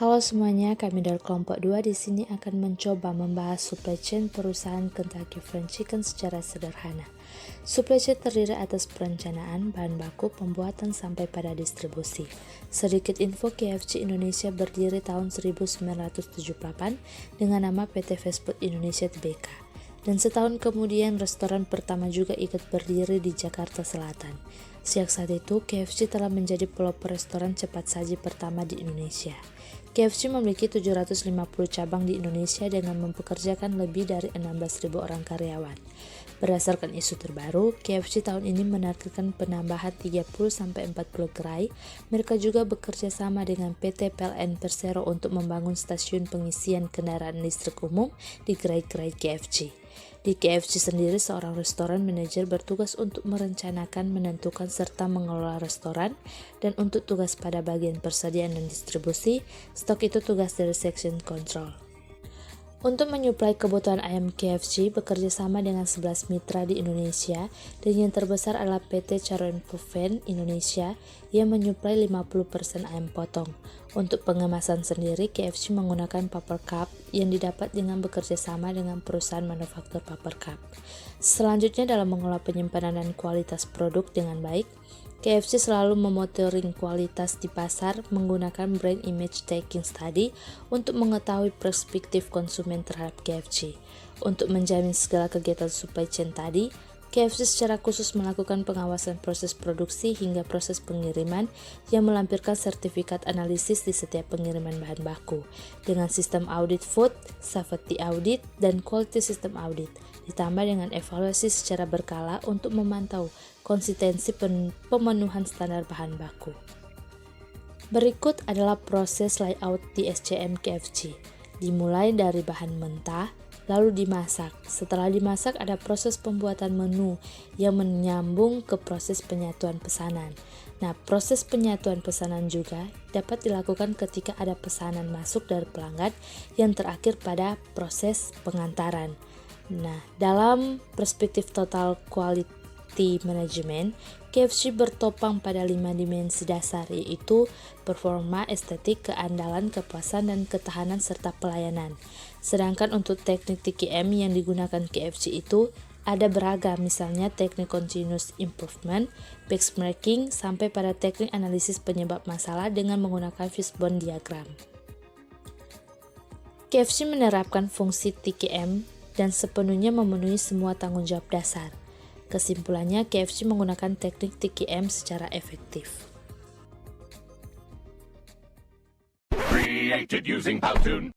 Halo semuanya, kami dari kelompok 2 di sini akan mencoba membahas supply chain perusahaan Kentucky Fried Chicken secara sederhana. Supply chain terdiri atas perencanaan, bahan baku, pembuatan sampai pada distribusi. Sedikit info, KFC Indonesia berdiri tahun 1978 dengan nama PT Fast Food Indonesia Tbk. Dan setahun kemudian restoran pertama juga ikut berdiri di Jakarta Selatan. Sejak saat itu, KFC telah menjadi pelopor restoran cepat saji pertama di Indonesia. KFC memiliki 750 cabang di Indonesia dengan mempekerjakan lebih dari 16.000 orang karyawan. Berdasarkan isu terbaru, KFC tahun ini menargetkan penambahan 30-40 gerai. Mereka juga bekerja sama dengan PT PLN Persero untuk membangun stasiun pengisian kendaraan listrik umum di gerai-gerai KFC. Di KFC sendiri, seorang restoran manajer bertugas untuk merencanakan, menentukan, serta mengelola restoran, dan untuk tugas pada bagian persediaan dan distribusi, stok itu tugas dari section control. Untuk menyuplai kebutuhan ayam KFC bekerja sama dengan 11 mitra di Indonesia, dan yang terbesar adalah PT Caroen Proven Indonesia yang menyuplai 50% ayam potong. Untuk pengemasan sendiri, KFC menggunakan paper cup yang didapat dengan bekerja sama dengan perusahaan manufaktur paper cup. Selanjutnya, dalam mengelola penyimpanan dan kualitas produk dengan baik, KFC selalu memonitoring kualitas di pasar menggunakan brand image taking study untuk mengetahui perspektif konsumen terhadap KFC. Untuk menjamin segala kegiatan supply chain tadi, KFC secara khusus melakukan pengawasan proses produksi hingga proses pengiriman yang melampirkan sertifikat analisis di setiap pengiriman bahan baku dengan sistem audit food, safety audit, dan quality system audit, ditambah dengan evaluasi secara berkala untuk memantau konsistensi pemenuhan standar bahan baku. Berikut adalah proses layout di SCM KFC, dimulai dari bahan mentah, lalu dimasak. Setelah dimasak, ada proses pembuatan menu yang menyambung ke proses penyatuan pesanan. Nah, proses penyatuan pesanan juga dapat dilakukan ketika ada pesanan masuk dari pelanggan yang terakhir pada proses pengantaran. Nah, dalam perspektif total quality management, KFC bertopang pada 5 dimensi dasar, yaitu performa, estetik, keandalan, kepuasan, dan ketahanan, serta pelayanan. Sedangkan untuk teknik TKM yang digunakan KFC itu ada beragam, misalnya teknik continuous improvement, benchmarking, sampai pada teknik analisis penyebab masalah dengan menggunakan fishbone diagram. KFC menerapkan fungsi TKM dan sepenuhnya memenuhi semua tanggung jawab dasar. Kesimpulannya, KFC menggunakan teknik TKM secara efektif. Created using Powtoon.